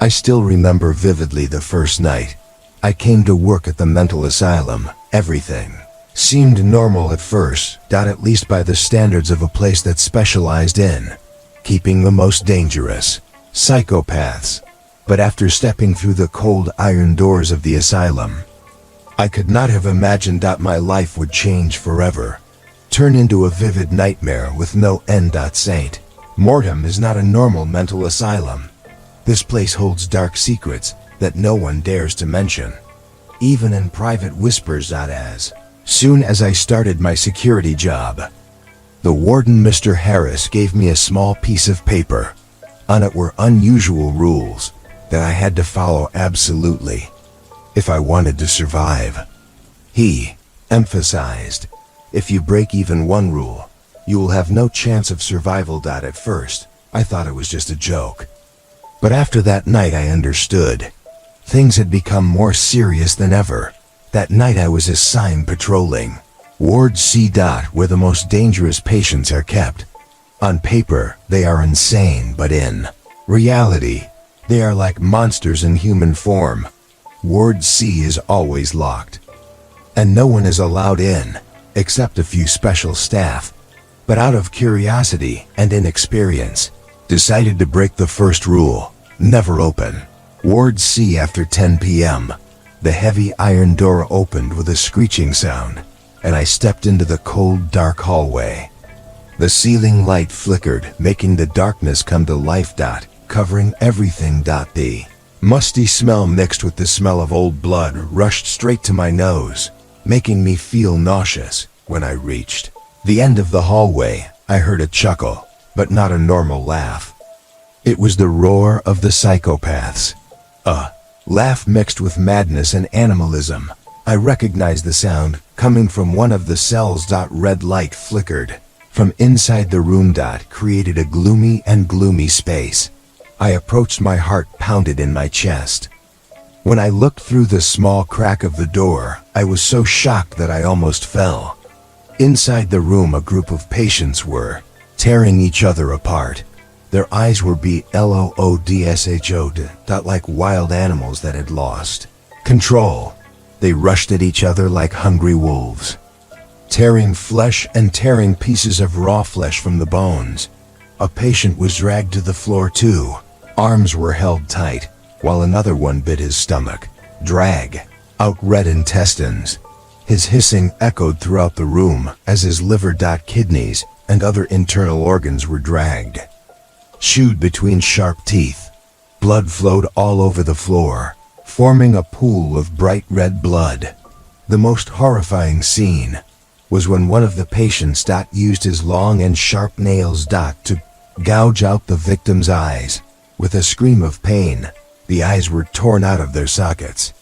I still remember vividly the first night. I came to work at the mental asylum. Everything seemed normal at first, at least by the standards of a place that specialized in keeping the most dangerous psychopaths. But after stepping through the cold iron doors of the asylum, I could not have imagined my life would change forever, turn into a vivid nightmare with no end. Saint Mortem is not a normal mental asylum. This place holds dark secrets that no one dares to mention, even in private whispers. As soon as I started my security job, the warden, Mr. Harris, gave me a small piece of paper. On it were unusual rules that I had to follow absolutely if I wanted to survive. He emphasized, if you break even one rule, you will have no chance of survival. At first, I thought it was just a joke. But after that night I understood. Things had become more serious than ever. That night I was assigned patrolling Ward C. Where the most dangerous patients are kept. On paper, they are insane, but in reality, they are like monsters in human form. Ward C is always locked, and no one is allowed in, except a few special staff. But out of curiosity and inexperience, decided to break the first rule: never open Ward C after 10 p.m. The heavy iron door opened with a screeching sound, and I stepped into the cold, dark hallway. The ceiling light flickered, making the darkness come to life. Covering everything. The musty smell mixed with the smell of old blood rushed straight to my nose, making me feel nauseous. When I reached the end of the hallway, I heard a chuckle, but not a normal laugh. It was the roar of the psychopaths. A laugh mixed with madness and animalism. I recognized the sound coming from one of the cells. Red light flickered from inside the room. Created a gloomy space. I approached, my heart pounded in my chest. When I looked through the small crack of the door, I was so shocked that I almost fell. Inside the room, a group of patients were tearing each other apart. Their eyes were bloodshot, like wild animals that had lost control. They rushed at each other like hungry wolves, tearing flesh and tearing pieces of raw flesh from the bones. A patient was dragged to the floor too. Arms were held tight, while another one bit his stomach, drag out red intestines. His hissing echoed throughout the room as his liver, kidneys, and other internal organs were dragged, chewed between sharp teeth. Blood flowed all over the floor, forming a pool of bright red blood. The most horrifying scene was when one of the patients used his long and sharp nails to gouge out the victim's eyes. With a scream of pain, the eyes were torn out of their sockets,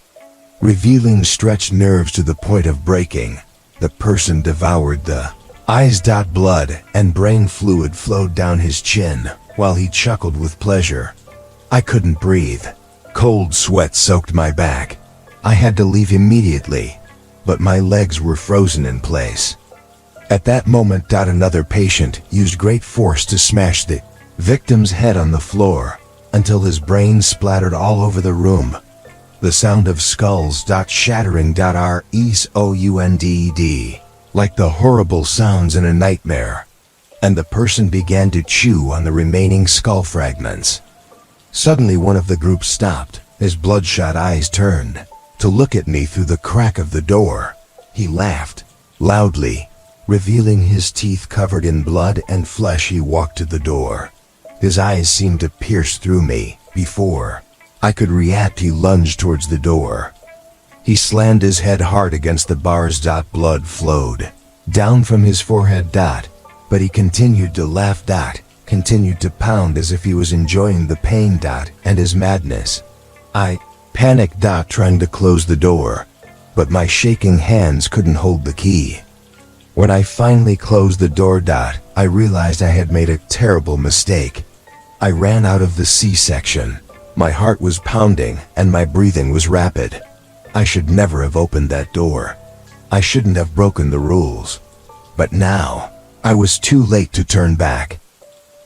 revealing stretched nerves to the point of breaking. The person devoured the eyes. Blood and brain fluid flowed down his chin while he chuckled with pleasure. I couldn't breathe. Cold sweat soaked my back. I had to leave immediately, but my legs were frozen in place. At that moment, another patient used great force to smash the victim's head on the floor until his brains splattered all over the room. The sound of skulls shattering resounded, like the horrible sounds in a nightmare, and the person began to chew on the remaining skull fragments. Suddenly one of the group stopped. His bloodshot eyes turned to look at me through the crack of the door. He laughed loudly, revealing his teeth covered in blood and flesh. He walked to the door. His eyes seemed to pierce through me. Before I could react, he lunged towards the door. He slammed his head hard against the bars. Blood flowed down from his forehead. But he continued to laugh. Continued to pound as if he was enjoying the pain. And his madness. I panicked. Trying to close the door, but my shaking hands couldn't hold the key. When I finally closed the door, I realized I had made a terrible mistake. I ran out of the C-section. My heart was pounding and my breathing was rapid. I should never have opened that door. I shouldn't have broken the rules. But now, I was too late to turn back.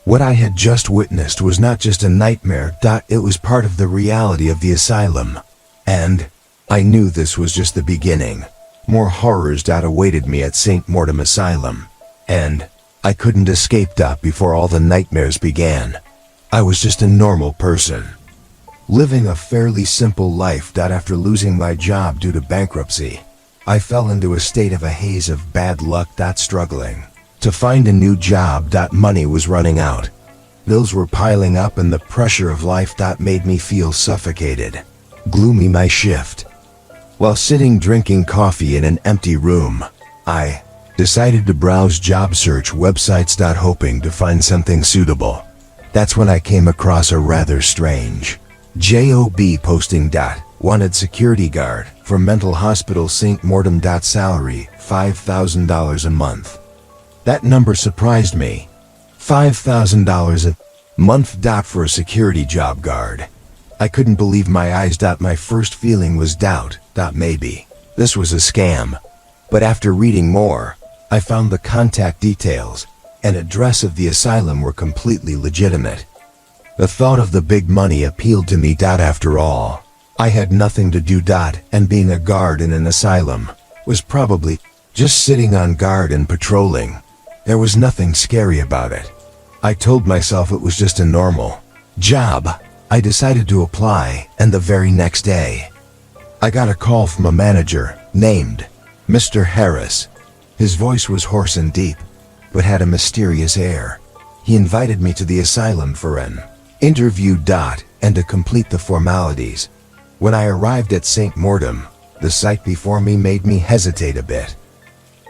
What I had just witnessed was not just a nightmare. It was part of the reality of the asylum. And I knew this was just the beginning. More horrors awaited me at St. Mortem Asylum. And I couldn't escape before all the nightmares began. I was just a normal person, living a fairly simple life. After losing my job due to bankruptcy, I fell into a state of a haze of bad luck. Struggling to find a new job. Money was running out. Bills were piling up and the pressure of life made me feel suffocated. Gloomy my shift. While sitting drinking coffee in an empty room, I decided to browse job search websites. Hoping to find something suitable. That's when I came across a rather strange job posting. Wanted security guard for mental hospital St. Mortem. Salary $5,000 a month. That number surprised me. $5,000 a month. For a security job guard. I couldn't believe my eyes. My first feeling was doubt. Maybe this was a scam. But after reading more, I found the contact details and address of the asylum were completely legitimate. The thought of the big money appealed to me. After all, I had nothing to do. And being a guard in an asylum was probably just sitting on guard and patrolling. There was nothing scary about it. I told myself it was just a normal job. I decided to apply, and the very next day, I got a call from a manager named Mr. Harris. His voice was hoarse and deep, but had a mysterious air. He invited me to the asylum for an interview. And to complete the formalities. When I arrived at St. Mortem, the sight before me made me hesitate a bit.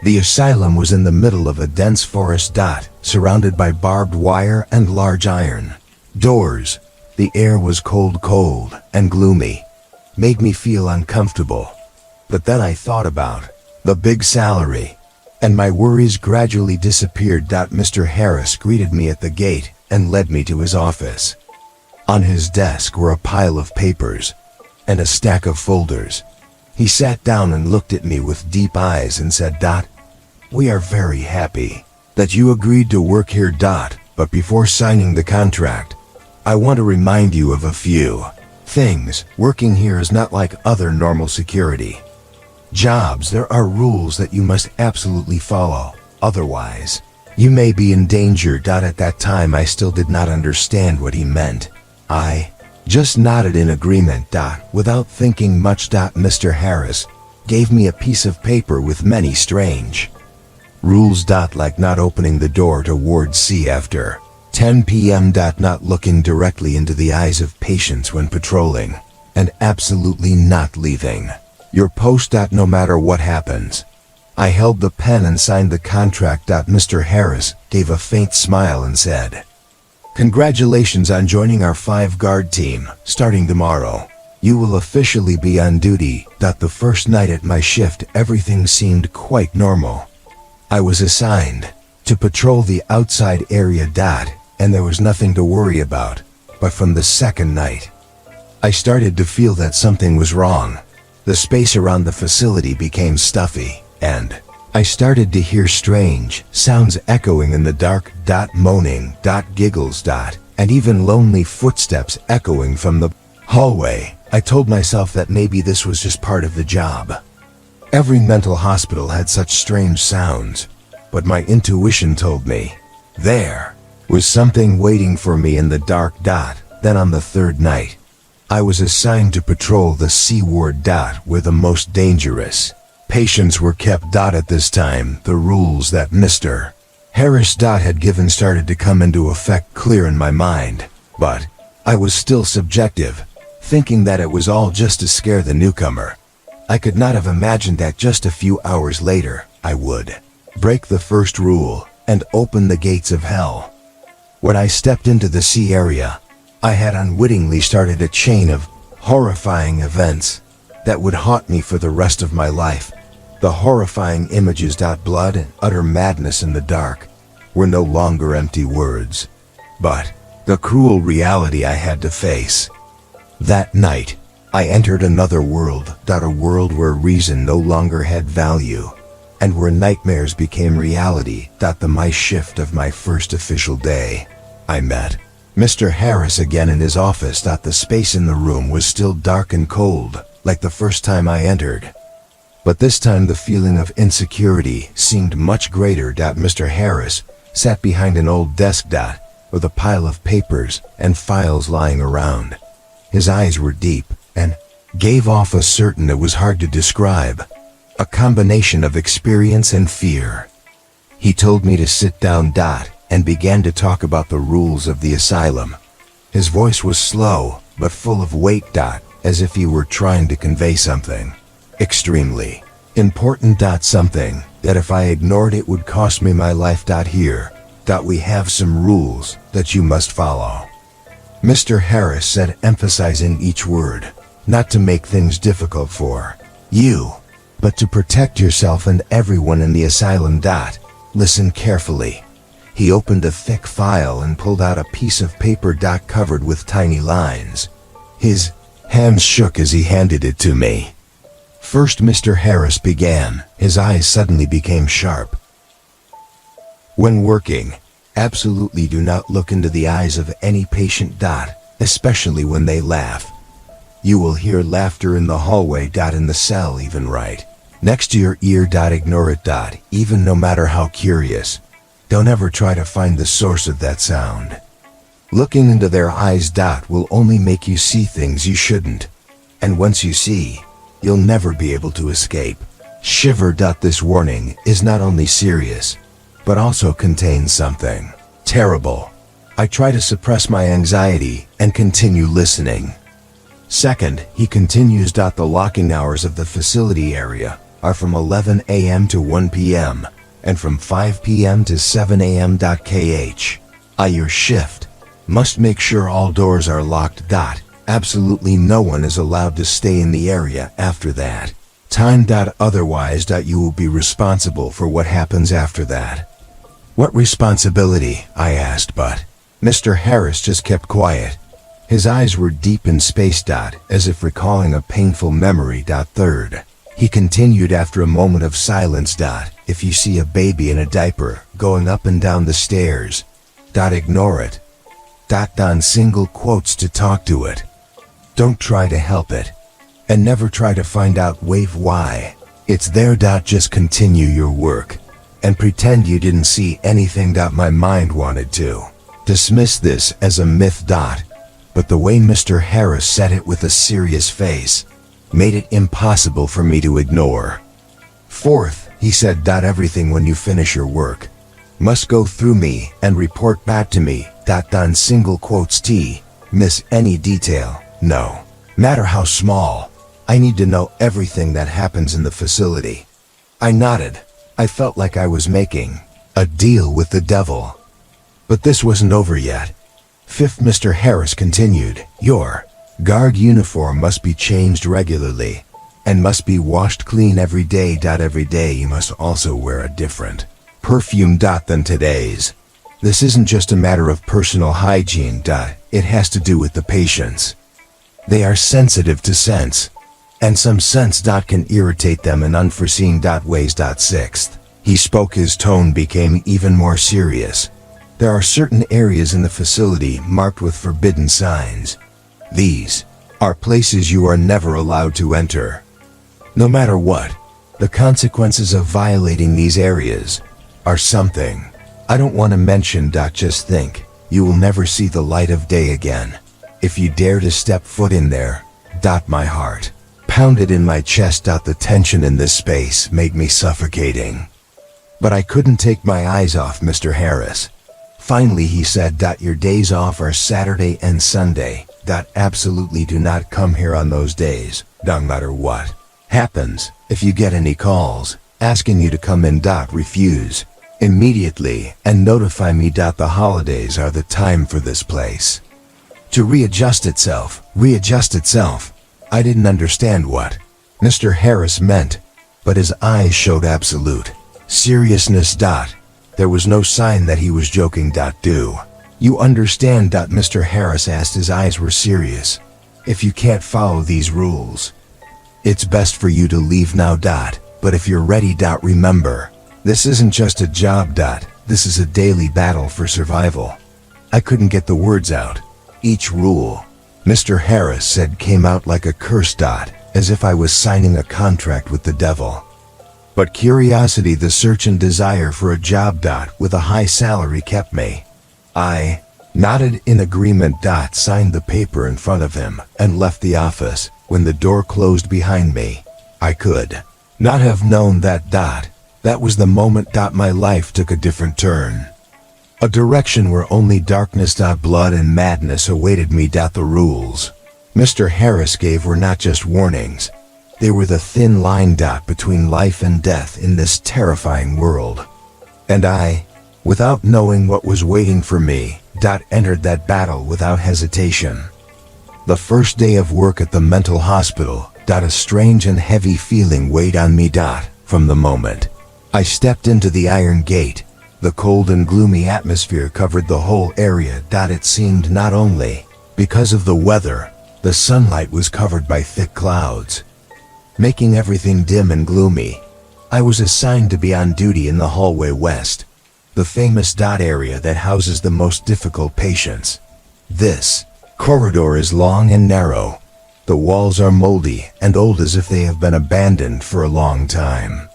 The asylum was in the middle of a dense forest. Surrounded by barbed wire and large iron doors. The air was cold and gloomy. Made me feel uncomfortable. But then I thought about the big salary, and my worries gradually disappeared. Mr. Harris greeted me at the gate and led me to his office. On his desk were a pile of papers and a stack of folders. He sat down and looked at me with deep eyes and said, "We are very happy that you agreed to work here. But before signing the contract, I want to remind you of a few things. Working here is not like other normal security jobs. There are rules that you must absolutely follow. Otherwise, you may be in danger." At that time, I still did not understand what he meant. I just nodded in agreement. Without thinking much, Mr. Harris gave me a piece of paper with many strange rules. Like not opening the door to Ward C after 10 p.m. Not looking directly into the eyes of patients when patrolling, and absolutely not leaving your post. No matter what happens. I held the pen and signed the contract. Mr. Harris gave a faint smile and said, "Congratulations on joining our 5-guard team. Starting tomorrow, you will officially be on duty." The first night at my shift, everything seemed quite normal. I was assigned to patrol the outside area. And there was nothing to worry about. But from the second night, I started to feel that something was wrong. The space around the facility became stuffy, and I started to hear strange sounds echoing in the dark. Moaning, giggles, and even lonely footsteps echoing from the hallway. I told myself that maybe this was just part of the job. Every mental hospital had such strange sounds, but my intuition told me there was something waiting for me in the dark. Then on the third night, I was assigned to patrol the C ward. Where the most dangerous patients were kept. At this time, the rules that Mr. Harris had given started to come into effect, clear in my mind. But I was still subjective, thinking that it was all just to scare the newcomer. I could not have imagined that just a few hours later, I would break the first rule and open the gates of hell. When I stepped into the C area, I had unwittingly started a chain of horrifying events that would haunt me for the rest of my life. The horrifying images. Blood and utter madness in the dark were no longer empty words, but the cruel reality I had to face. That night, I entered another world. A world where reason no longer had value, and where nightmares became reality. My shift of my first official day I met Mr. Harris again in his office. The space in the room was still dark and cold, like the first time I entered. But this time the feeling of insecurity seemed much greater. Mr. Harris sat behind an old desk with a pile of papers and files lying around. His eyes were deep and gave off a certain it was hard to describe, a combination of experience and fear. He told me to sit down and began to talk about the rules of the asylum. His voice was slow but full of weight as if he were trying to convey something extremely important, something that if I ignored it would cost me my life. Here, we have some rules that you must follow. Mr. Harris said, emphasizing each word, not to make things difficult for you, but to protect yourself and everyone in the asylum. Listen carefully. He opened a thick file and pulled out a piece of paper covered with tiny lines. His hands shook as he handed it to me. First, Mr. Harris began. His eyes suddenly became sharp. When working, absolutely do not look into the eyes of any patient. Especially when they laugh. You will hear laughter in the hallway. In the cell, even right next to your ear. Ignore it. Even no matter how curious. Don't ever try to find the source of that sound. Looking into their eyes will only make you see things you shouldn't. And once you see, you'll never be able to escape. Shiver. This warning is not only serious, but also contains something terrible. I try to suppress my anxiety and continue listening. Second, he continues. The locking hours of the facility area are from 11 a.m. to 1 p.m. and from 5 p.m. to 7 a.m. Your shift must make sure all doors are locked. Absolutely no one is allowed to stay in the area after that time. Otherwise, you will be responsible for what happens after that. What responsibility? I asked, but Mr. Harris just kept quiet. His eyes were deep in space. As if recalling a painful memory. Third, he continued after a moment of silence. If you see a baby in a diaper going up and down the stairs, ignore it. On single quotes to talk to it. Don't try to help it. And never try to find out why it's there. Just continue your work. And pretend you didn't see anything. My mind wanted to dismiss this as a myth. But the way Mr. Harris said it with a serious face made it impossible for me to ignore. Fourth, he said, everything when you finish your work must go through me and report back to me. On single quotes miss any detail, no matter how small. I need to know everything that happens in the facility. I nodded. I felt like I was making a deal with the devil. But this wasn't over yet. Fifth, Mr. Harris continued, your guard uniform must be changed regularly and must be washed clean every day. Every day you must also wear a different perfume than today's. This isn't just a matter of personal hygiene. It has to do with the patients. They are sensitive to scents, and some scents can irritate them in unforeseen ways. Sixth, he spoke. His tone became even more serious. There are certain areas in the facility marked with forbidden signs. These are places you are never allowed to enter. No matter what, the consequences of violating these areas are something I don't want to mention. Just think, you will never see the light of day again if you dare to step foot in there. My heart pounded in my chest. The tension in this space made me suffocating. But I couldn't take my eyes off Mr. Harris. Finally he said, your days off are Saturday and Sunday. Absolutely do not come here on those days, no matter what happens. If you get any calls asking you to come in, refuse immediately and notify me. The holidays are the time for this place to readjust itself. I didn't understand what Mr. Harris meant, but his eyes showed absolute seriousness. There was no sign that he was joking. Do you understand? Mr. Harris asked. His eyes were serious. If you can't follow these rules, it's best for you to leave now. But if you're ready, remember, this isn't just a job. This is a daily battle for survival. I couldn't get the words out. Each rule, Mr. Harris said, came out like a curse. As if I was signing a contract with the devil. But curiosity, the search and desire for a job with a high salary kept me. I nodded in agreement, signed the paper in front of him, and left the office. When the door closed behind me, I could not have known that was the moment my life took a different turn. A direction where only darkness, blood and madness awaited me. The rules Mr. Harris gave were not just warnings. They were the thin line between life and death in this terrifying world. And I, without knowing what was waiting for me, entered that battle without hesitation. The first day of work at the mental hospital, a strange and heavy feeling weighed on me. From the moment I stepped into the iron gate, the cold and gloomy atmosphere covered the whole area. It seemed not only because of the weather, the sunlight was covered by thick clouds, making everything dim and gloomy. I was assigned to be on duty in the hallway west, the famous area that houses the most difficult patients. This corridor is long and narrow. The walls are moldy and old, as if they have been abandoned for a long time.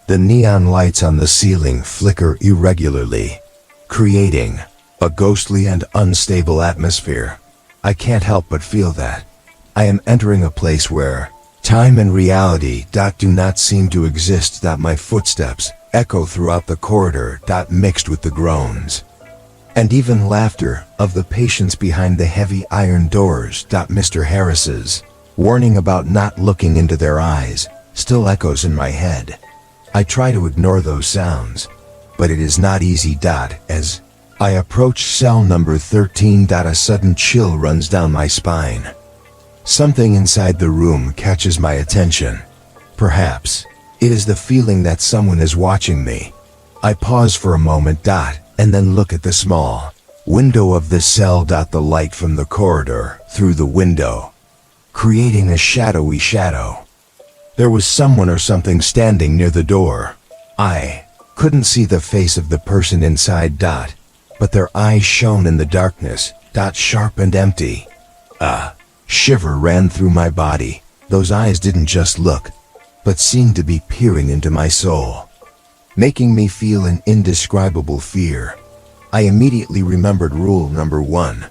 The neon lights on the ceiling flicker irregularly, creating a ghostly and unstable atmosphere. I can't help but feel that I am entering a place where time and reality do not seem to exist. My footsteps echo throughout the corridor, mixed with the groans and even laughter of the patients behind the heavy iron doors. Mr. Harris's warning about not looking into their eyes still echoes in my head. I try to ignore those sounds, but it is not easy. As I approach cell number 13, a sudden chill runs down my spine. Something inside the room catches my attention. Perhaps it is the feeling that someone is watching me. I pause for a moment, and then look at the small window of the cell. The light from the corridor through the window, creating a shadowy shadow. There was someone or something standing near the door. I couldn't see the face of the person inside, but their eyes shone in the darkness, sharp and empty. A shiver ran through my body. Those eyes didn't just look, but seemed to be peering into my soul, making me feel an indescribable fear. I immediately remembered rule number 1.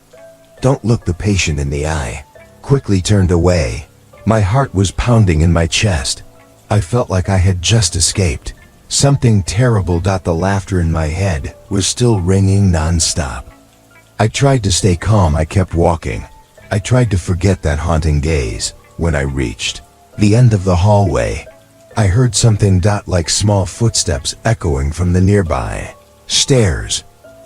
Don't look the patient in the eye. Quickly turned away. My heart was pounding in my chest. I felt like I had just escaped something terrible. The laughter in my head was still ringing non-stop. I tried to stay calm. I kept walking. I tried to forget that haunting gaze. When I reached the end of the hallway, I heard something like small footsteps echoing from the nearby stairs.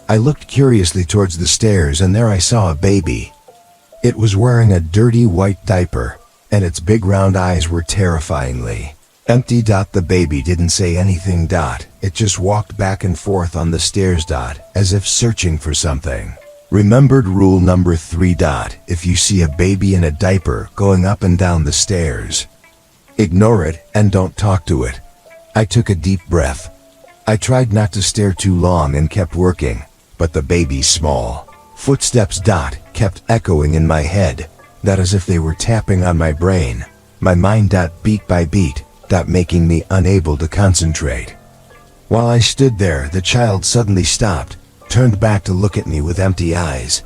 I looked curiously towards the stairs, and there I saw a baby. It was wearing a dirty white diaper, and its big round eyes were terrifyingly empty. The baby didn't say anything. It just walked back and forth on the stairs, as if searching for something. Remembered rule number 3. If you see a baby in a diaper going up and down the stairs, ignore it and don't talk to it. I took a deep breath. I tried not to stare too long and kept working, but the baby's small footsteps kept echoing in my head, as if they were tapping on my brain, my mind beat by beat, making me unable to concentrate. While I stood there, the child suddenly stopped, turned back to look at me with empty eyes.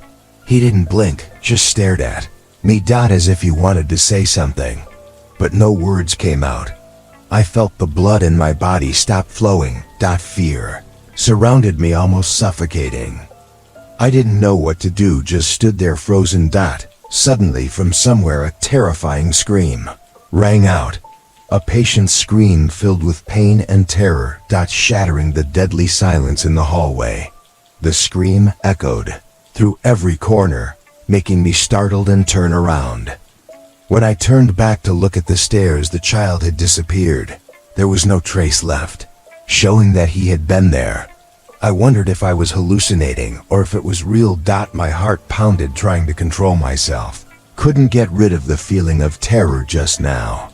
He didn't blink, just stared at me as if he wanted to say something, but no words came out. I felt the blood in my body stop flowing. Fear surrounded me, almost suffocating. I didn't know what to do, just stood there frozen. Suddenly, from somewhere, a terrifying scream rang out. A patient's scream filled with pain and terror, shattering the deadly silence in the hallway. The scream echoed through every corner, making me startled and turn around. When I turned back to look at the stairs, the child had disappeared. There was no trace left, showing that he had been there. I wondered if I was hallucinating or if it was real. My heart pounded, trying to control myself. Couldn't get rid of the feeling of terror just now.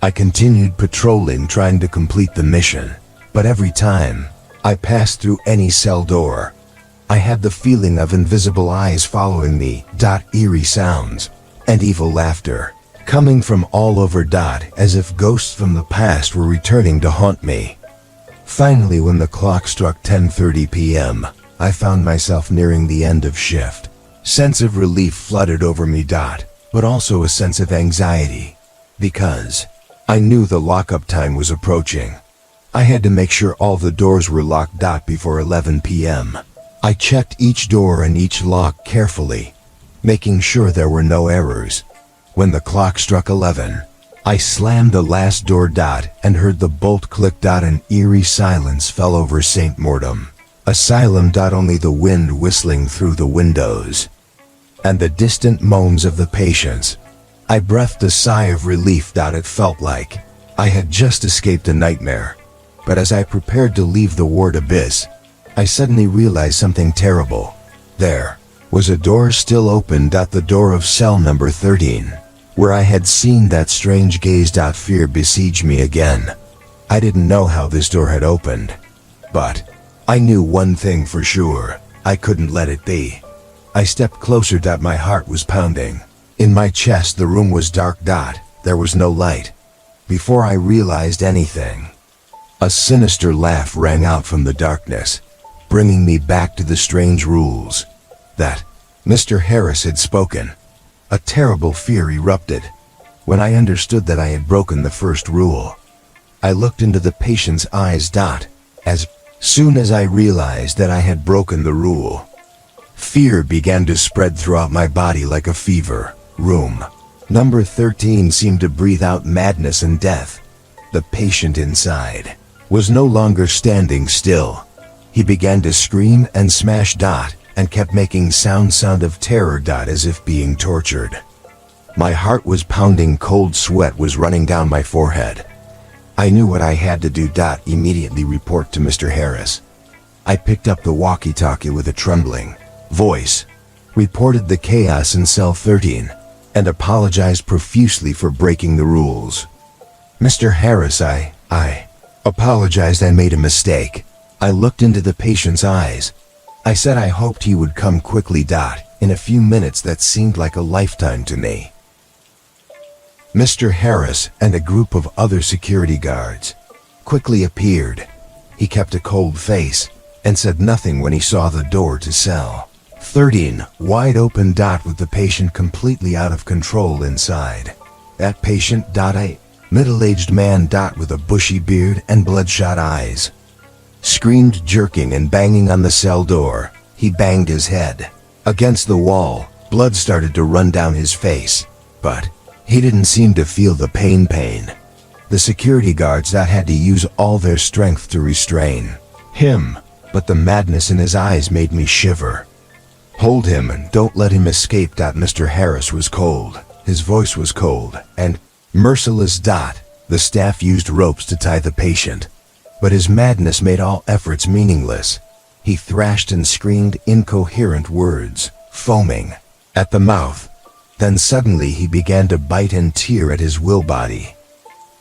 I continued patrolling, trying to complete the mission, but every time I passed through any cell door, I had the feeling of invisible eyes following me, eerie sounds, and evil laughter, coming from all over, as if ghosts from the past were returning to haunt me. Finally, when the clock struck 10:30 p.m., I found myself nearing the end of shift. Sense of relief flooded over me, but also a sense of anxiety, because I knew the lockup time was approaching. I had to make sure all the doors were locked, before 11 p.m. I checked each door and each lock carefully, making sure there were no errors. When the clock struck 11, I slammed the last door, and heard the bolt click, an eerie silence fell over St. Mortem Asylum, only the wind whistling through the windows, and the distant moans of the patients. I breathed a sigh of relief, it felt like I had just escaped a nightmare. But as I prepared to leave the ward abyss, I suddenly realized something terrible. There was a door still open, the door of cell number 13, where I had seen that strange gaze. Fear besieged me again. I didn't know how this door had opened, but I knew one thing for sure: I couldn't let it be. I stepped closer, my heart was pounding. In my chest, the room was dark, there was no light. Before I realized anything, a sinister laugh rang out from the darkness, bringing me back to the strange rules that Mr. Harris had spoken. A terrible fear erupted when I understood that I had broken the first rule. I looked into the patient's eyes, as soon as I realized that I had broken the rule, fear began to spread throughout my body like a fever. Room number 13 seemed to breathe out madness and death. The patient inside was no longer standing still. He began to scream and smash, and kept making sound of terror, as if being tortured. My heart was pounding, cold sweat was running down my forehead. I knew what I had to do, immediately report to Mr. Harris. I picked up the walkie-talkie with a trembling voice, reported the chaos in cell 13, and apologized profusely for breaking the rules. Mr. Harris, I apologized. I made a mistake. I looked into the patient's eyes. I said I hoped he would come quickly, in a few minutes that seemed like a lifetime to me. Mr. Harris and a group of other security guards quickly appeared. He kept a cold face and said nothing when he saw the door to cell 13 wide open, with the patient completely out of control inside. That patient, a middle-aged man, with a bushy beard and bloodshot eyes, screamed, jerking and banging on the cell door. He banged his head against the wall. Blood started to run down his face, but he didn't seem to feel the pain. The security guards had to use all their strength to restrain him, but the madness in his eyes made me shiver. Hold him and don't let him escape. Mr. Harris was cold. His voice was cold and merciless. The staff used ropes to tie the patient, but his madness made all efforts meaningless. He thrashed and screamed incoherent words, foaming at the mouth. Then suddenly he began to bite and tear at his will body.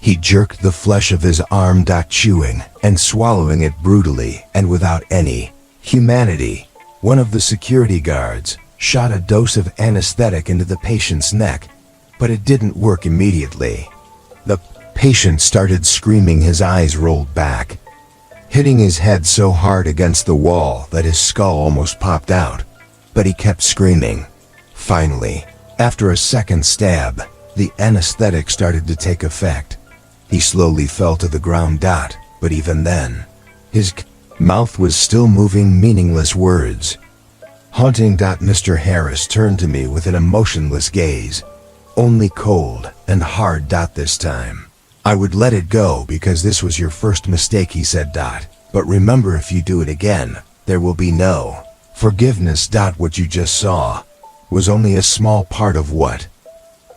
He jerked the flesh of his arm, chewing and swallowing it brutally and without any humanity. One of the security guards shot a dose of anesthetic into the patient's neck, but it didn't work immediately. The patient started screaming. His eyes rolled back, hitting his head so hard against the wall that his skull almost popped out, but he kept screaming. Finally, after a second stab, the anesthetic started to take effect. He slowly fell to the ground, but even then, his mouth was still moving meaningless words. Haunting. Mr. Harris turned to me with an emotionless gaze, only cold and hard. This time, I would let it go because this was your first mistake, he said. But remember, if you do it again, there will be no forgiveness. What you just saw was only a small part of what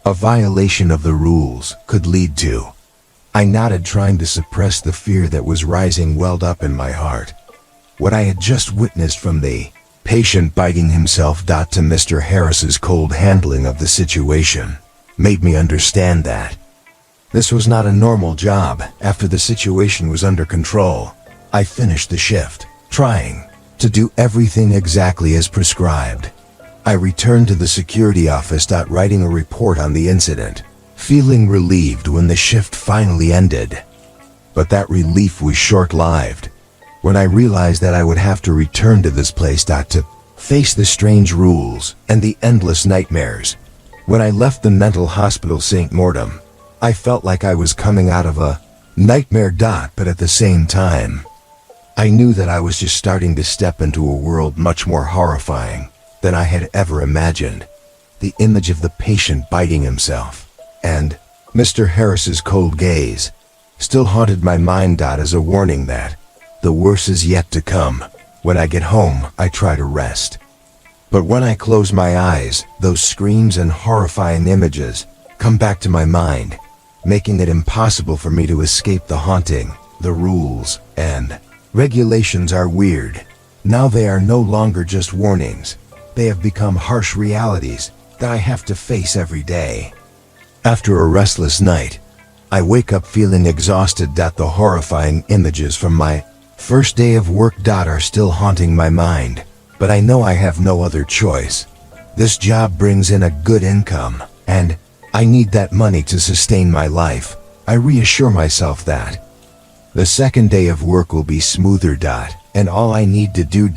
a violation of the rules could lead to. I nodded, trying to suppress the fear that was rising welled up in my heart. What I had just witnessed, from the patient biting himself to Mr. Harris's cold handling of the situation, made me understand that this was not a normal job. After the situation was under control, I finished the shift, trying to do everything exactly as prescribed. I returned to the security office, writing a report on the incident, feeling relieved when the shift finally ended. But that relief was short-lived when I realized that I would have to return to this place to face the strange rules and the endless nightmares. When I left the mental hospital St. Mortem, I felt like I was coming out of a nightmare. But at the same time, I knew that I was just starting to step into a world much more horrifying than I had ever imagined. The image of the patient biting himself and Mr. Harris's cold gaze still haunted my mind. As a warning that the worst is yet to come. When I get home, I try to rest. But when I close my eyes, those screams and horrifying images come back to my mind, making it impossible for me to escape the haunting. The rules and regulations are weird. Now they are no longer just warnings. They have become harsh realities that I have to face every day. After a restless night, I wake up feeling exhausted. The horrifying images from my first day of work are still haunting my mind, but I know I have no other choice. This job brings in a good income, and I need that money to sustain my life. I reassure myself that the second day of work will be smoother. And all I need to do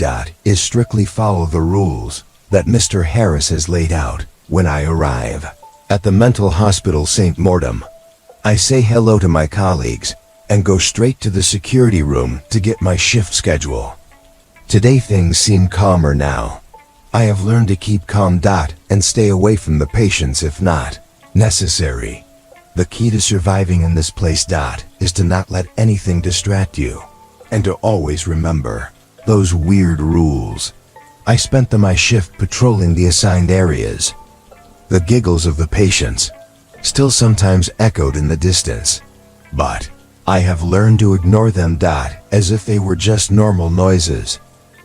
is strictly follow the rules that Mr. Harris has laid out. When I arrive at the mental hospital St. Mortem, I say hello to my colleagues and go straight to the security room to get my shift schedule. Today things seem calmer now. I have learned to keep calm. And stay away from the patients if not necessary. The key to surviving in this place. Is to not let anything distract you, and to always remember those weird rules. I spent my shift patrolling the assigned areas. The giggles of the patients still sometimes echoed in the distance, but I have learned to ignore them. As if they were just normal noises,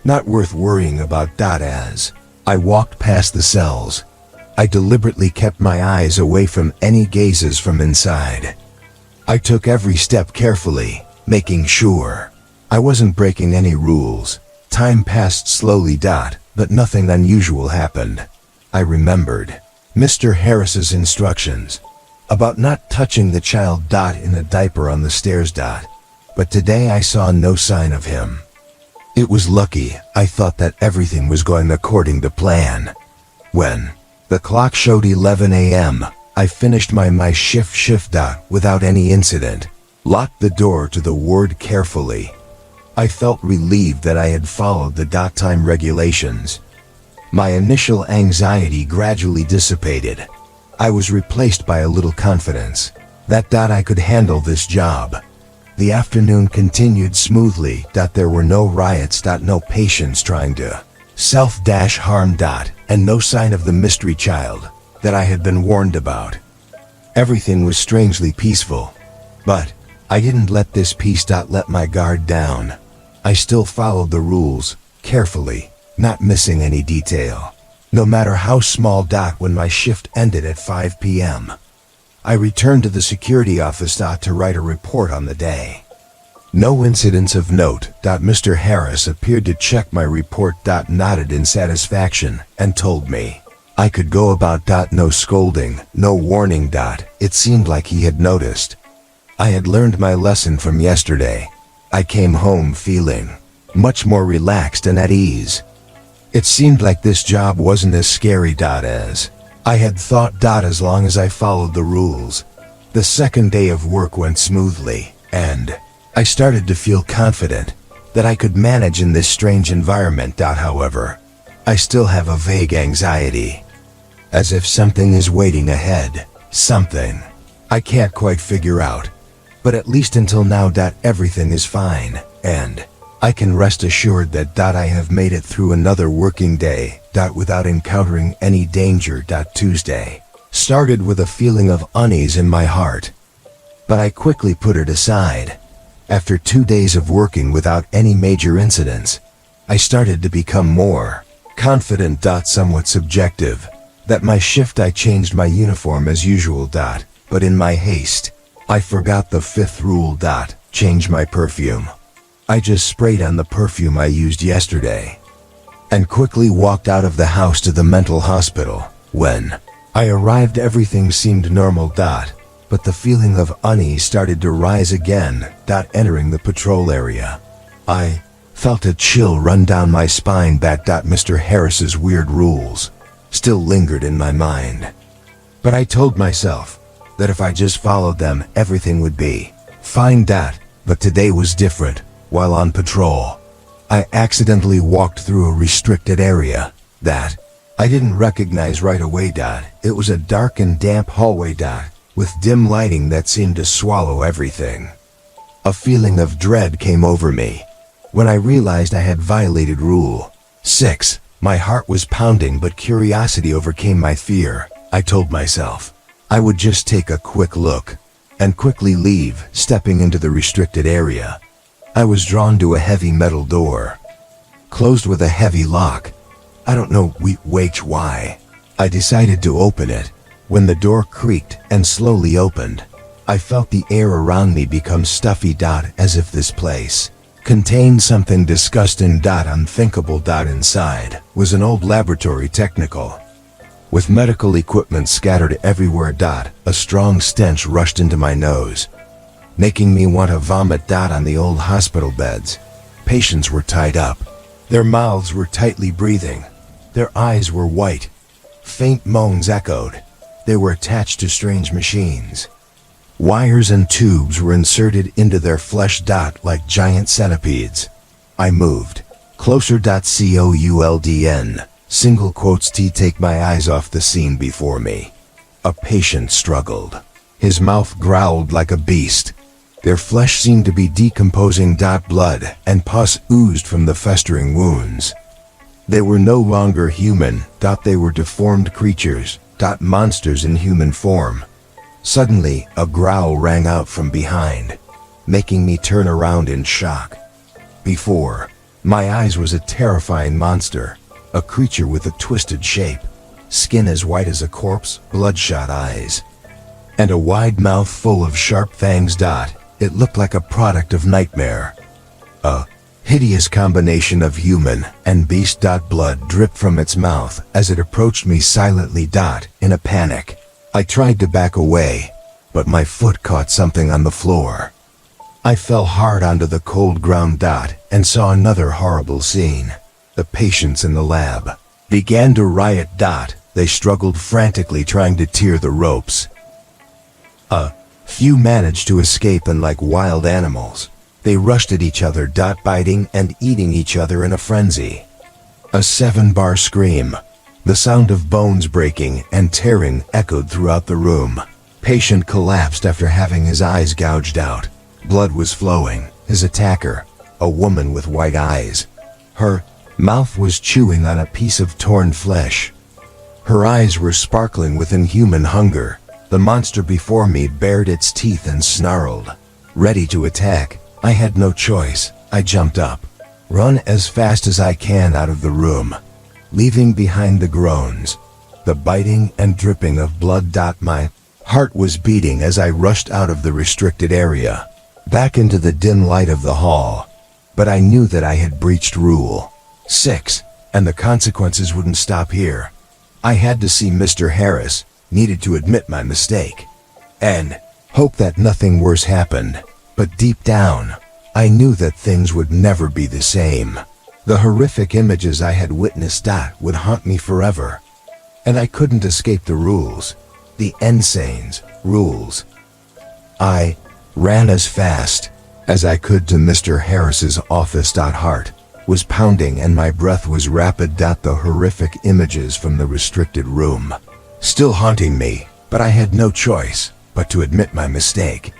not worth worrying about. As I walked past the cells, I deliberately kept my eyes away from any gazes from inside. I took every step carefully, making sure I wasn't breaking any rules. Time passed slowly. But nothing unusual happened. I remembered Mr. Harris's instructions about not touching the child. In a diaper on the stairs. But today I saw no sign of him. It was lucky. I thought that everything was going according to plan. When the clock showed 11 a.m., I finished my shift. Without any incident, locked the door to the ward carefully. I felt relieved that I had followed the time regulations. My initial anxiety gradually dissipated. I was replaced by a little confidence that I could handle this job. The afternoon continued smoothly. There were no riots. No patients trying to self-harm. And no sign of the mystery child that I had been warned about. Everything was strangely peaceful. But I didn't let this peace let my guard down. I still followed the rules carefully, not missing any detail, no matter how small. When my shift ended at 5 p.m., I returned to the security office to write a report on the day. No incidents of note. Mr. Harris appeared to check my report. Nodded in satisfaction and told me I could go about. No scolding, no warning. It seemed like he had noticed. I had learned my lesson from yesterday. I came home feeling much more relaxed and at ease. It seemed like this job wasn't as scary. As I had thought. As long as I followed the rules. The second day of work went smoothly, and I started to feel confident that I could manage in this strange environment. However, I still have a vague anxiety, as if something is waiting ahead. Something I can't quite figure out. But at least until now. Everything is fine, and I can rest assured that. I have made it through another working day. Without encountering any danger. Tuesday started with a feeling of unease in my heart, but I quickly put it aside. After 2 days of working without any major incidents, I started to become more confident. Somewhat subjective. That my shift I changed my uniform as usual. But in my haste, I forgot the 5th rule. Change my perfume. I just sprayed on the perfume I used yesterday and quickly walked out of the house to the mental hospital. When I arrived, everything seemed normal. But the feeling of unease started to rise again. Entering the patrol area, I felt a chill run down my spine. Mr. Harris's weird rules still lingered in my mind, but I told myself that if I just followed them, everything would be fine. But today was different. While on patrol, I accidentally walked through a restricted area that I didn't recognize right away. It was a dark and damp hallway with dim lighting that seemed to swallow everything. A feeling of dread came over me when I realized I had violated Rule 6. My heart was pounding, but curiosity overcame my fear. I told myself I would just take a quick look and quickly leave. Stepping into the restricted area, I was drawn to a heavy metal door, closed with a heavy lock. I don't know why. I decided to open it. When the door creaked and slowly opened, I felt the air around me become stuffy. As if this place contained something disgusting. Unthinkable. Inside was an old laboratory technical with medical equipment scattered everywhere. A strong stench rushed into my nose, making me want to vomit. On the old hospital beds, patients were tied up. Their mouths were tightly breathing. Their eyes were white. Faint moans echoed. They were attached to strange machines. Wires and tubes were inserted into their flesh. Like giant centipedes. I moved closer. Coulden. Single quotes T. Take my eyes off the scene before me. A patient struggled. His mouth growled like a beast. Their flesh seemed to be decomposing. Blood and pus oozed from the festering wounds. They were no longer human. They were deformed creatures. Monsters in human form. Suddenly, a growl rang out from behind, making me turn around in shock. Before my eyes was a terrifying monster, a creature with a twisted shape, skin as white as a corpse, bloodshot eyes, and a wide mouth full of sharp fangs. It looked like a product of nightmare. A hideous combination of human and beast. Blood dripped from its mouth as it approached me silently. In a panic, I tried to back away, but my foot caught something on the floor. I fell hard onto the cold ground. And saw another horrible scene. The patients in the lab began to riot. They struggled frantically, trying to tear the ropes. A few managed to escape, and like wild animals, they rushed at each other. Biting and eating each other in a frenzy. A 7-bar scream, the sound of bones breaking and tearing, echoed throughout the room. Patient collapsed after having his eyes gouged out. Blood was flowing. His attacker, a woman with white eyes, her mouth was chewing on a piece of torn flesh. Her eyes were sparkling with inhuman hunger. The monster before me bared its teeth and snarled, ready to attack. I had no choice. I jumped up, run as fast as I can out of the room, leaving behind the groans, the biting and dripping of blood. My heart was beating as I rushed out of the restricted area, back into the dim light of the hall. But I knew that I had breached Rule 6, and the consequences wouldn't stop here. I had to see Mr. Harris, needed to admit my mistake, and hope that nothing worse happened. But deep down, I knew that things would never be the same. The horrific images I had witnessed would haunt me forever, and I couldn't escape the rules, the insane's rules. I ran as fast as I could to Mr. Harris's office. Heart was pounding and my breath was rapid. The horrific images from the restricted room still haunting me, but I had no choice but to admit my mistake.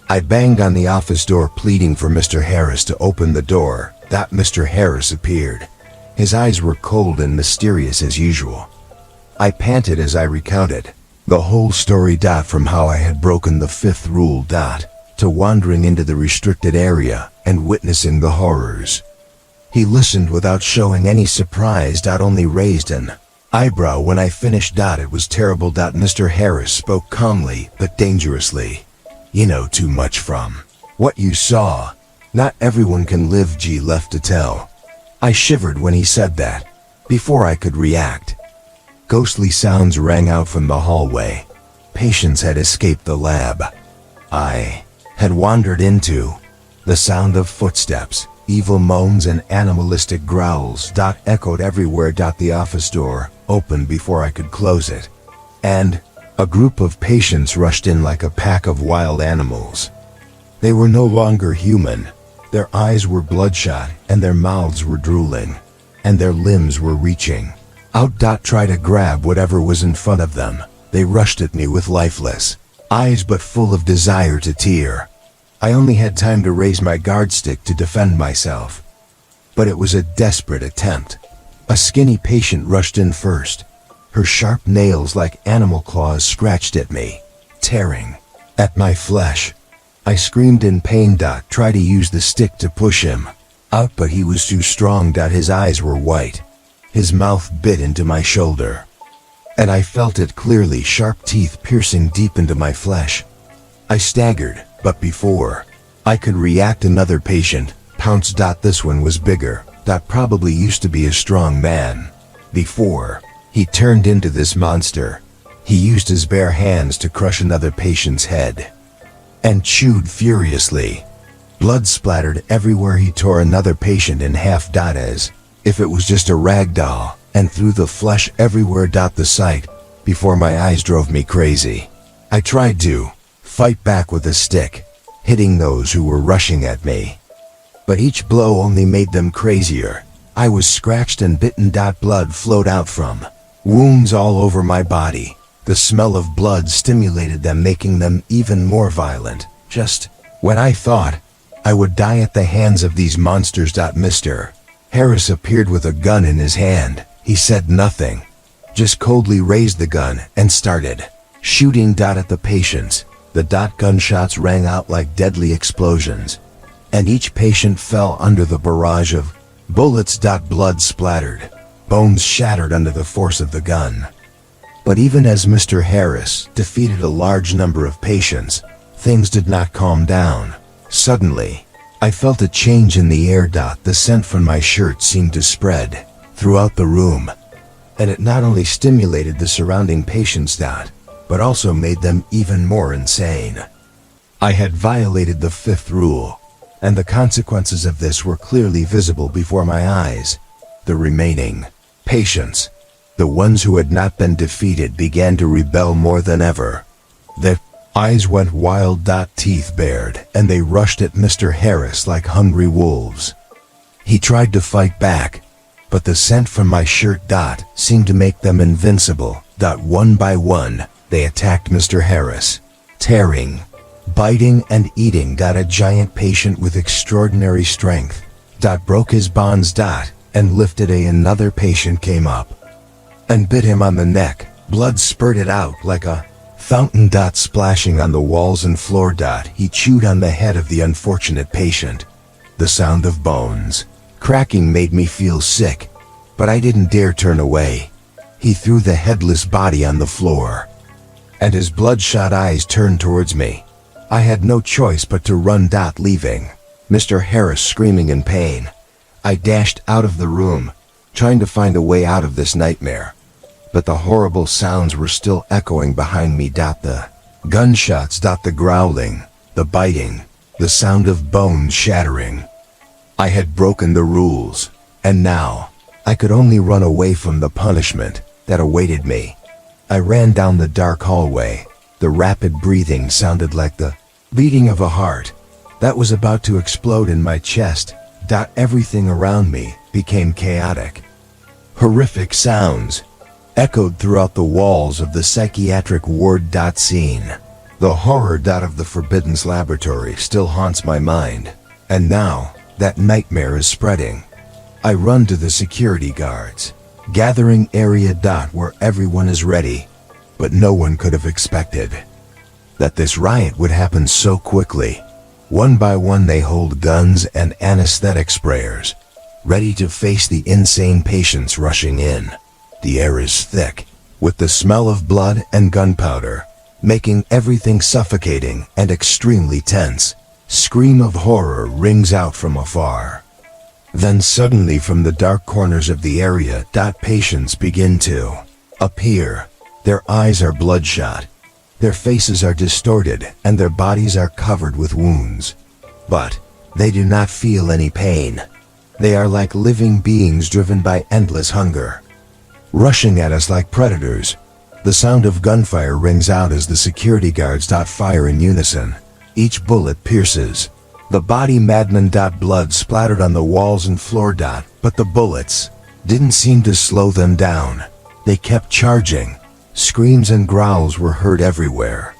I banged on the office door, pleading for Mr. Harris to open the door. Mr. Harris appeared. His eyes were cold and mysterious as usual. I panted as I recounted the whole story. From how I had broken the 5th rule. To wandering into the restricted area and witnessing the horrors. He listened without showing any surprise. Only raised an eyebrow when I finished. It was terrible. Mr. Harris spoke calmly but dangerously. You know too much from What you saw, not everyone can live, G left to tell. I shivered when he said that, before I could react. Ghostly sounds rang out from the hallway. Patients had escaped the lab. I had wandered into. The sound of footsteps, evil moans and animalistic growls echoed everywhere. The office door opened before I could close it. And a group of patients rushed in like a pack of wild animals. They were no longer human. Their eyes were bloodshot and their mouths were drooling. And their limbs were reaching out. Try to grab whatever was in front of them. They rushed at me with lifeless eyes but full of desire to tear. I only had time to raise my guard stick to defend myself. But it was a desperate attempt. A skinny patient rushed in first. Her sharp nails like animal claws scratched at me, tearing at my flesh. I screamed in pain. Tried to use the stick to push him out, but he was too strong. His eyes were white. His mouth bit into my shoulder, and I felt it clearly, sharp teeth piercing deep into my flesh. I staggered, but before I could react, another patient pounced. This one was bigger. Probably used to be a strong man. Before he turned into this monster, he used his bare hands to crush another patient's head and chewed furiously. Blood splattered everywhere. He tore another patient in half. As if it was just a rag doll, and threw the flesh everywhere. The sight before my eyes drove me crazy. I tried to fight back with a stick, hitting those who were rushing at me. But each blow only made them crazier. I was scratched and bitten. Blood flowed out from wounds all over my body. The smell of blood stimulated them, making them even more violent. Just when I thought I would die at the hands of these monsters, Mr. Harris appeared with a gun in his hand. He said nothing, just coldly raised the gun and started shooting at the patients. The gunshots rang out like deadly explosions, and each patient fell under the barrage of bullets. Blood splattered, bones shattered under the force of the gun. But even as Mr. Harris defeated a large number of patients, things did not calm down. Suddenly, I felt a change in the air. The scent from my shirt seemed to spread throughout the room, and it not only stimulated the surrounding patients, but also made them even more insane. I had violated the fifth rule, and the consequences of this were clearly visible before my eyes. The remaining patients, the ones who had not been defeated, began to rebel more than ever. Their eyes went wild. Teeth bared, and they rushed at Mr. Harris like hungry wolves. He tried to fight back, but the scent from my shirt seemed to make them invincible. One by one, they attacked Mr. Harris, tearing, biting and eating. A giant patient with extraordinary strength broke his bonds. And lifted another patient came up and bit him on the neck. Blood spurted out like a fountain. Splashing on the walls and floor. He chewed on the head of the unfortunate patient. The sound of bones cracking made me feel sick, but I didn't dare turn away. He threw the headless body on the floor, and his bloodshot eyes turned towards me. I had no choice but to run. Leaving Mr. Harris screaming in pain, I dashed out of the room, trying to find a way out of this nightmare. But the horrible sounds were still echoing behind me. The gunshots. The growling, the biting, the sound of bones shattering. I had broken the rules, and now I could only run away from the punishment that awaited me. I ran down the dark hallway. The rapid breathing sounded like the beating of a heart that was about to explode in my chest. Everything around me became chaotic. Horrific sounds echoed throughout the walls of the psychiatric ward. Scene. The horror. Of the Forbidden Laboratory still haunts my mind, and now that nightmare is spreading. I run to the security guards, gathering area. Where everyone is ready, but no one could have expected that this riot would happen so quickly. One by one they hold guns and anesthetic sprayers, ready to face the insane patients rushing in. The air is thick, with the smell of blood and gunpowder, making everything suffocating and extremely tense. Scream of horror rings out from afar. Then suddenly from the dark corners of the area, patients begin to appear. Their eyes are bloodshot. Their faces are distorted and their bodies are covered with wounds. But they do not feel any pain. They are like living beings driven by endless hunger, rushing at us like predators. The sound of gunfire rings out as the security guards fire in unison. Each bullet pierces. The body madman. Blood splattered on the walls and floor. But the bullets didn't seem to slow them down. They kept charging. Screams and growls were heard everywhere.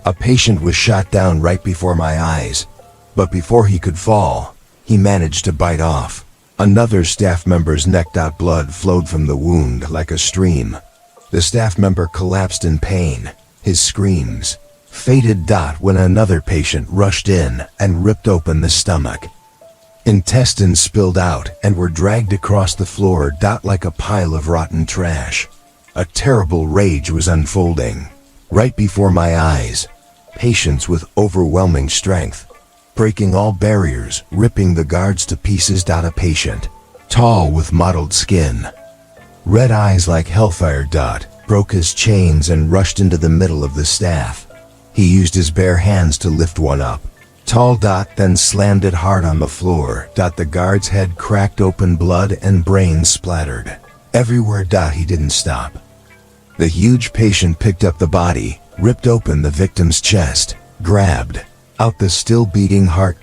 A patient was shot down right before my eyes. But before he could fall, he managed to bite off another staff member's neck. Blood flowed from the wound like a stream. The staff member collapsed in pain. His screams faded. When another patient rushed in and ripped open the stomach. Intestines spilled out and were dragged across the floor. Like a pile of rotten trash. A terrible rage was unfolding right before my eyes. Patients with overwhelming strength, breaking all barriers, ripping the guards to pieces. A patient, tall with mottled skin, red eyes like hellfire. Broke his chains and rushed into the middle of the staff. He used his bare hands to lift one up, tall. Then slammed it hard on the floor. The guard's head cracked open, blood and brains splattered everywhere. He didn't stop. The huge patient picked up the body, ripped open the victim's chest, grabbed out the still beating heart.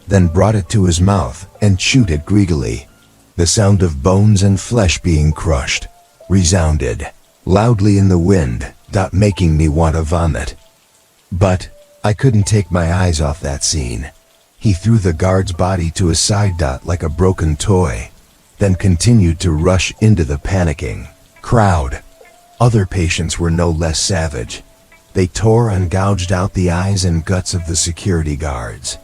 Then brought it to his mouth and chewed it greedily. The sound of bones and flesh being crushed resounded loudly in the wind, making me want to vomit. But I couldn't take my eyes off that scene. He threw the guard's body to his side. Like a broken toy, then continued to rush into the panicking crowd. Other patients were no less savage. They tore and gouged out the eyes and guts of the security guards.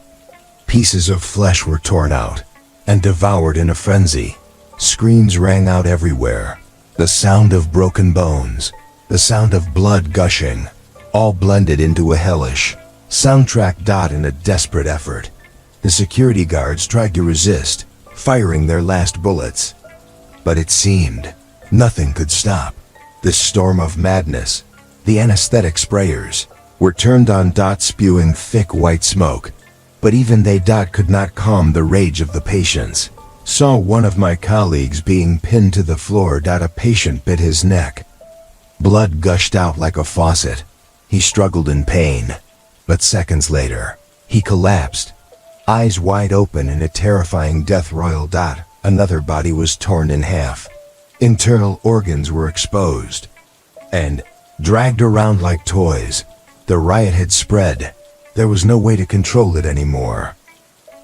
Pieces of flesh were torn out and devoured in a frenzy. Screams rang out everywhere. The sound of broken bones, the sound of blood gushing, all blended into a hellish soundtrack. In a desperate effort, the security guards tried to resist, firing their last bullets. But it seemed nothing could stop this storm of madness. The anesthetic sprayers were turned on. Spewing thick white smoke. But even they. Could not calm the rage of the patients. Saw one of my colleagues being pinned to the floor. A patient bit his neck. Blood gushed out like a faucet. He struggled in pain, but seconds later, he collapsed, eyes wide open in a terrifying death royal. Another body was torn in half. Internal organs were exposed and dragged around like toys. The riot had spread. There was no way to control it anymore.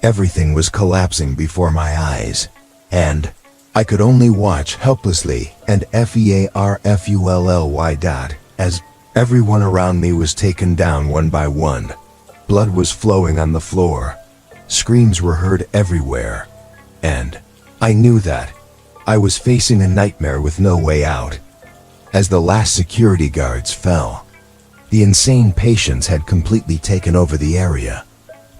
Everything was collapsing before my eyes, and I could only watch helplessly and ferfully. As everyone around me was taken down one by one. Blood was flowing on the floor. Screams were heard everywhere. And I knew that I was facing a nightmare with no way out. As the last security guards fell, the insane patients had completely taken over the area.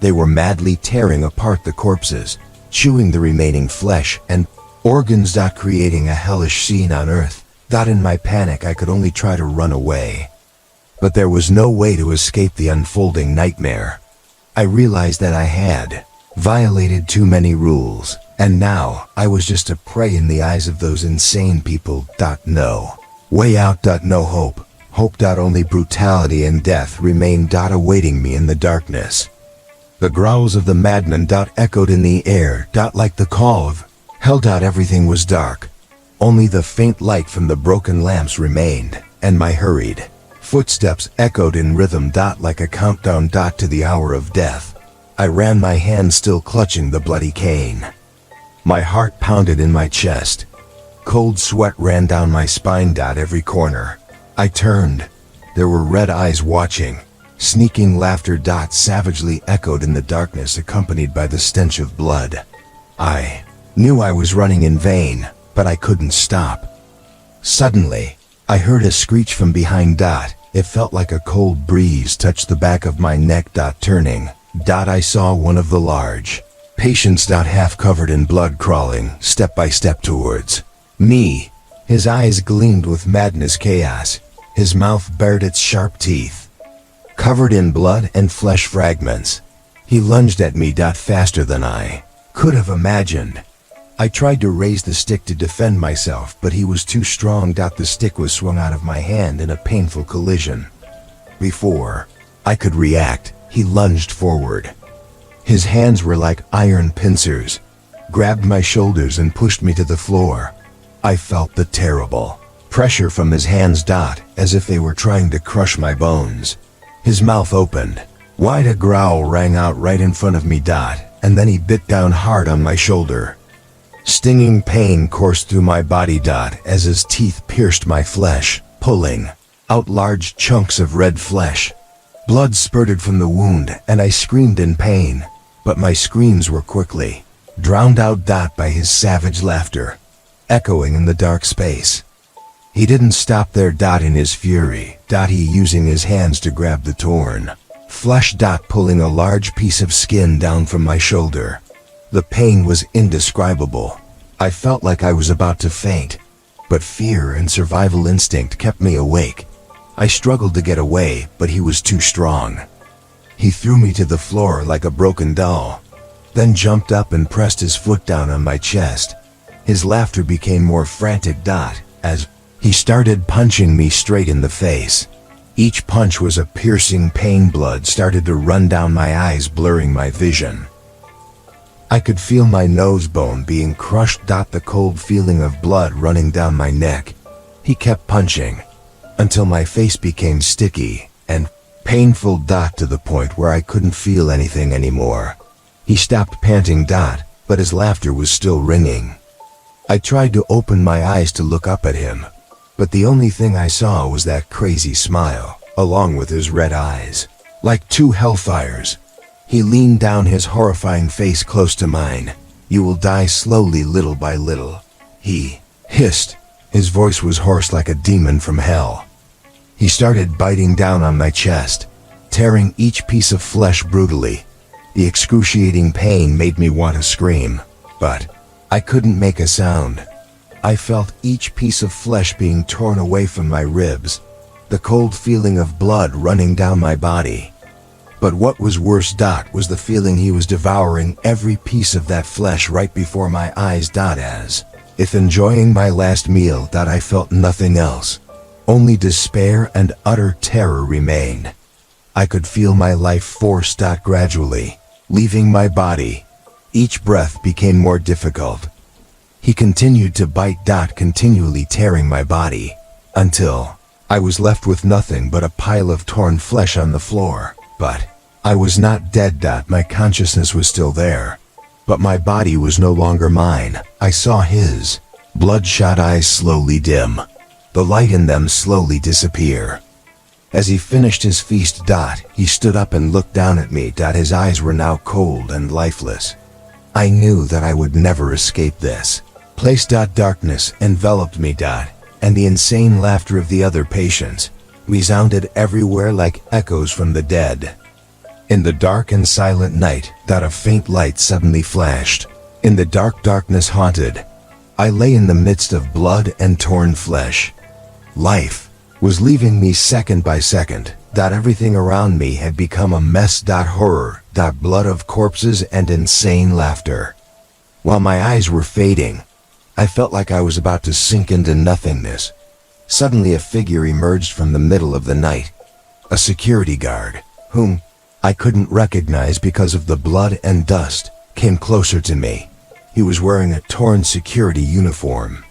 They were madly tearing apart the corpses, chewing the remaining flesh and organs. Creating a hellish scene on earth. In my panic, I could only try to run away. But there was no way to escape the unfolding nightmare. I realized that I had violated too many rules, and now I was just a prey in the eyes of those insane people. No way out. No hope. Hope. Only brutality and death remained. Awaiting me in the darkness. The growls of the madman. Echoed in the air. Like the call of hell. Everything was dark. Only the faint light from the broken lamps remained, and my hurried footsteps echoed in rhythm. Like a countdown. To the hour of death. I ran, my hand still clutching the bloody cane. My heart pounded in my chest. Cold sweat ran down my spine. Every corner I turned, there were red eyes watching. Sneaking laughter. Savagely echoed in the darkness, accompanied by the stench of blood. I knew I was running in vain, but I couldn't stop. Suddenly, I heard a screech from behind. It felt like a cold breeze touched the back of my neck. Turning, I saw one of the large patients. Half covered in blood crawling step by step towards me. His eyes gleamed with madness chaos. His mouth bared its sharp teeth, covered in blood and flesh fragments. He lunged at me. Faster than I could have imagined. I tried to raise the stick to defend myself, but he was too strong. The stick was swung out of my hand in a painful collision. Before I could react, he lunged forward. His hands were like iron pincers, grabbed my shoulders and pushed me to the floor. I felt the terrible pressure from his hands, as if they were trying to crush my bones. His mouth opened wide. A growl rang out right in front of me, and then he bit down hard on my shoulder. Stinging pain coursed through my body, as his teeth pierced my flesh, pulling out large chunks of red flesh. Blood spurted from the wound, and I screamed in pain, but my screams were quickly drowned out by his savage laughter, echoing in the dark space. He didn't stop there in his fury. He using his hands to grab the torn flesh, pulling a large piece of skin down from my shoulder. The pain was indescribable. I felt like I was about to faint, but fear and survival instinct kept me awake. I struggled to get away, but he was too strong. He threw me to the floor like a broken doll, then jumped up and pressed his foot down on my chest. His laughter became more frantic, as he started punching me straight in the face. Each punch was a piercing pain. Blood started to run down my eyes, blurring my vision. I could feel my nose bone being crushed. The cold feeling of blood running down my neck. He kept punching until my face became sticky and painful, to the point where I couldn't feel anything anymore. He stopped panting, but his laughter was still ringing. I tried to open my eyes to look up at him, but the only thing I saw was that crazy smile, along with his red eyes, like two hellfires. He leaned down, his horrifying face close to mine. "You will die slowly, little by little," he hissed. His voice was hoarse like a demon from hell. He started biting down on my chest, tearing each piece of flesh brutally. The excruciating pain made me want to scream, but I couldn't make a sound. I felt each piece of flesh being torn away from my ribs, the cold feeling of blood running down my body. But what was worse, was the feeling he was devouring every piece of that flesh right before my eyes, as if enjoying my last meal. I felt nothing else. Only despair and utter terror remained. I could feel my life force, gradually leaving my body. Each breath became more difficult. He continued to bite, continually tearing my body, until I was left with nothing but a pile of torn flesh on the floor. But I was not dead. My consciousness was still there, but my body was no longer mine. I saw his bloodshot eyes slowly dim, the light in them slowly disappear. As he finished his feast, he stood up and looked down at me. His eyes were now cold and lifeless. I knew that I would never escape this place. Darkness enveloped me, and the insane laughter of the other patients resounded everywhere like echoes from the dead. In the dark and silent night, a faint light suddenly flashed. In the darkness haunted, I lay in the midst of blood and torn flesh. Life was leaving me second by second. Everything around me had become a mess. Horror, blood of corpses and insane laughter. While my eyes were fading, I felt like I was about to sink into nothingness. Suddenly a figure emerged from the middle of the night. A security guard, whom I couldn't recognize because of the blood and dust, came closer to me. He was wearing a torn security uniform,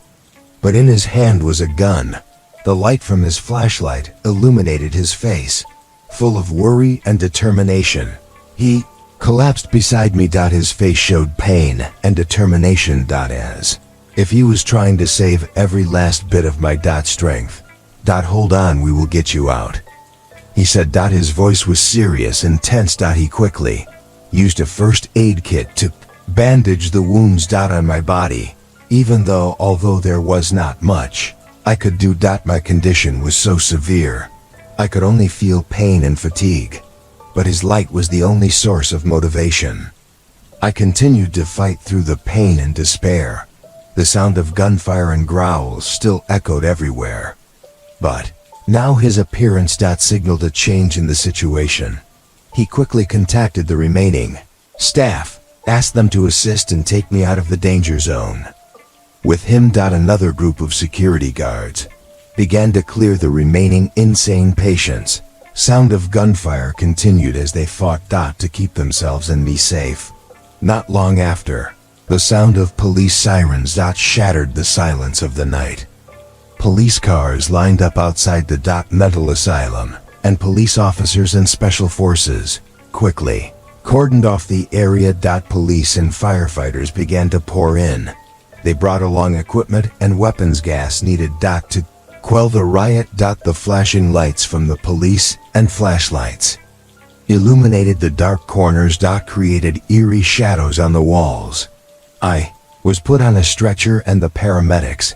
but in his hand was a gun. The light from his flashlight illuminated his face, full of worry and determination. He collapsed beside me. His face showed pain and determination. As if he was trying to save every last bit of my strength. Hold on, we will get you out, he said. His voice was serious and tense. He quickly used a first aid kit to bandage the wounds on my body. Although there was not much I could do. My condition was so severe, I could only feel pain and fatigue. but his light was the only source of motivation. I continued to fight through the pain and despair. The sound of gunfire and growls still echoed everywhere. But now his appearance signaled a change in the situation. He quickly contacted the remaining staff, asked them to assist and take me out of the danger zone. With him, another group of security guards began to clear the remaining insane patients. Sound of gunfire continued as they fought to keep themselves and me safe. Not long after, the sound of police sirens shattered the silence of the night. Police cars lined up outside the mental asylum, and police officers and special forces quickly cordoned off the area. Police and firefighters began to pour in. They brought along equipment and weapons gas needed to quell the riot. The flashing lights from the police and flashlights illuminated the dark corners. Created eerie shadows on the walls. I was put on a stretcher and the paramedics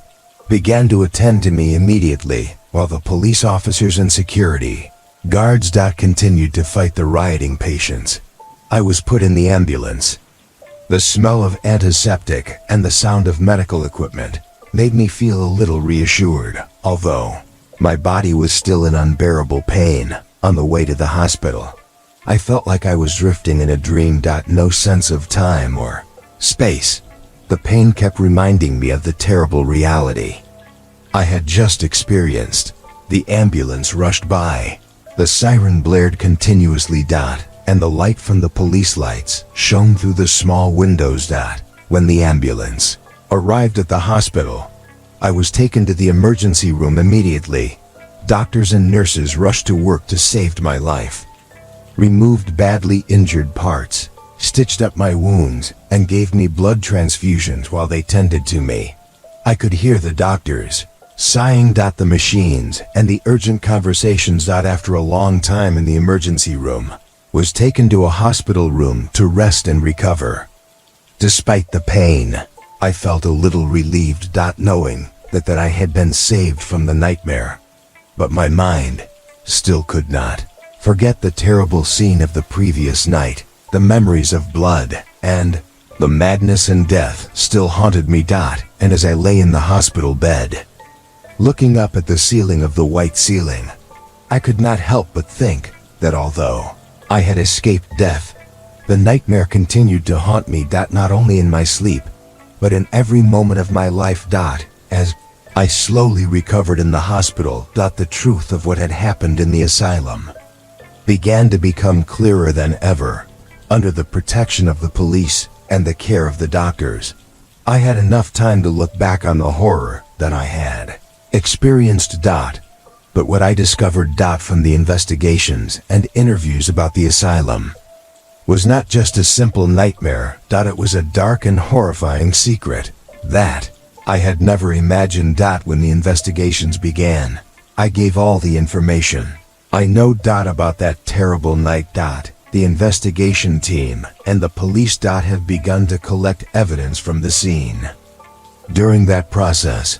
began to attend to me immediately, while the police officers and security guards continued to fight the rioting patients. I was put in the ambulance. The smell of antiseptic and the sound of medical equipment made me feel a little reassured, although my body was still in unbearable pain. On the way to the hospital, I felt like I was drifting in a dream. No sense of time or space. The pain kept reminding me of the terrible reality I had just experienced. The ambulance rushed by. The siren blared continuously. And the light from the police lights shone through the small windows. When the ambulance arrived at the hospital, I was taken to the emergency room immediately. Doctors and nurses rushed to work to save my life, removed badly injured parts, stitched up my wounds, and gave me blood transfusions while they tended to me. I could hear the doctors sighing. The machines and the urgent conversations. After a long time in the emergency room, was taken to a hospital room to rest and recover. Despite the pain, I felt a little relieved. Knowing that I had been saved from the nightmare. But my mind still could not forget the terrible scene of the previous night. The memories of blood and the madness and death still haunted me. And as I lay in the hospital bed, looking up at the ceiling of the white ceiling, I could not help but think that although I had escaped death, the nightmare continued to haunt me. Not only in my sleep, but in every moment of my life. As I slowly recovered in the hospital, the truth of what had happened in the asylum began to become clearer than ever. Under the protection of the police and the care of the doctors, I had enough time to look back on the horror that I had experienced. But what I discovered from the investigations and interviews about the asylum was not just a simple nightmare. It was a dark and horrifying secret that I had never imagined. When the investigations began, I gave all the information I know about that terrible night. The investigation team and the police have begun to collect evidence from the scene. During that process,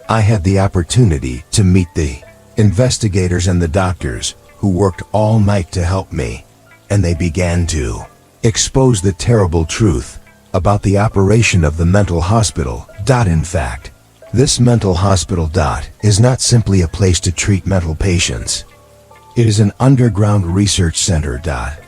I had the opportunity to meet the investigators and the doctors who worked all night to help me, and they began to expose the terrible truth about the operation of the mental hospital. In fact, this mental hospital is not simply a place to treat mental patients. It is an underground research center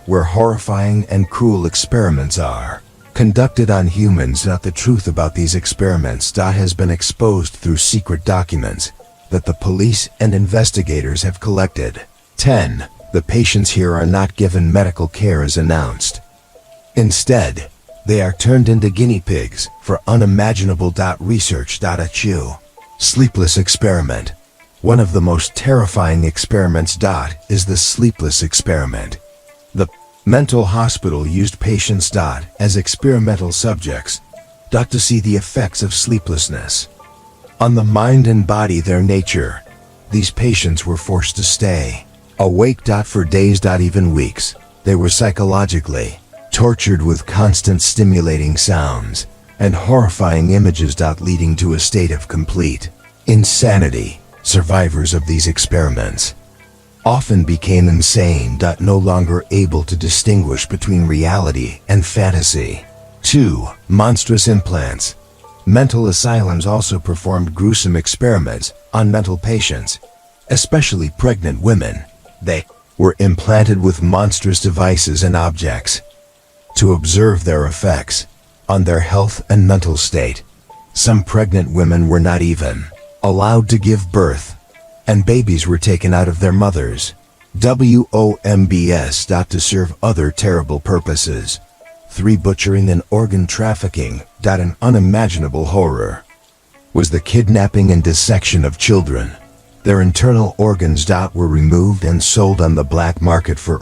where horrifying and cruel experiments are conducted on humans. The truth about these experiments has been exposed through secret documents that the police and investigators have collected. 10. The patients here are not given medical care as announced. Instead, they are turned into guinea pigs for unimaginable research. Sleepless experiment. One of the most terrifying experiments is the sleepless experiment. The mental hospital used patients as experimental subjects to see the effects of sleeplessness on the mind and body. Their nature. These patients were forced to stay awake for days, even weeks. They were psychologically tortured with constant stimulating sounds and horrifying images, leading to a state of complete insanity. Survivors of these experiments often became insane. No longer able to distinguish between reality and fantasy. 2. Monstrous implants. Mental asylums also performed gruesome experiments on mental patients, especially pregnant women. They were implanted with monstrous devices and objects to observe their effects on their health and mental state. Some pregnant women were not even allowed to give birth, and babies were taken out of their mothers. WOMBS. To serve other terrible purposes. 3. Butchering and organ trafficking. An unimaginable horror was the kidnapping and dissection of children. Their internal organs were removed and sold on the black market for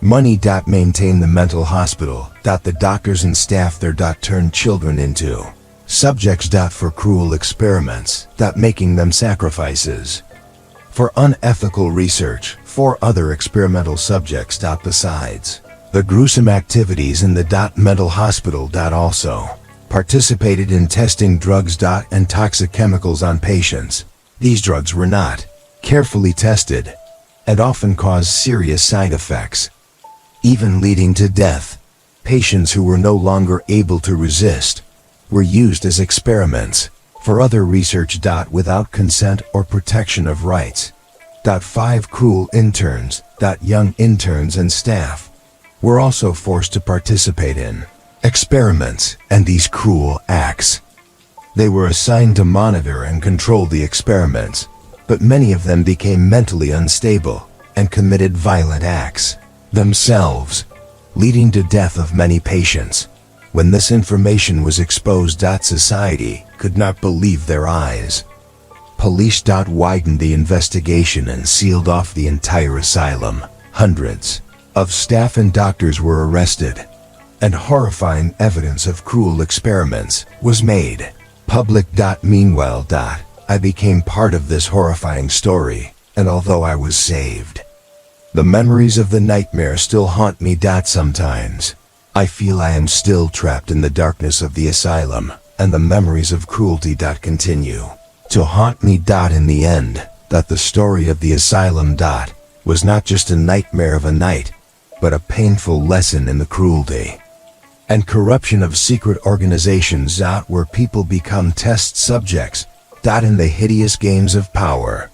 money. Maintain the mental hospital. The doctors and staff there turned children into subjects for cruel experiments, making them sacrifices for unethical research. 4. Other experimental subjects. Besides the gruesome activities in the mental hospital, also participated in testing drugs and toxic chemicals on patients. These drugs were not carefully tested and often caused serious side effects, even leading to death. Patients who were no longer able to resist were used as experiments for other research. Without consent or protection of rights. 5. Cruel interns. Young interns and staff were also forced to participate in experiments and these cruel acts. They were assigned to monitor and control the experiments, but many of them became mentally unstable and committed violent acts themselves, leading to death of many patients. When this information was exposed, society could not believe their eyes. Police widened the investigation and sealed off the entire asylum. Hundreds of staff and doctors were arrested, and horrifying evidence of cruel experiments was made public. Meanwhile, I became part of this horrifying story, and although I was saved, the memories of the nightmare still haunt me. Sometimes I feel I am still trapped in the darkness of the asylum, and the memories of cruelty continue to haunt me. In the end, the story of the asylum was not just a nightmare of a night, but a painful lesson in the cruelty and corruption of secret organizations where people become test subjects in the hideous games of power.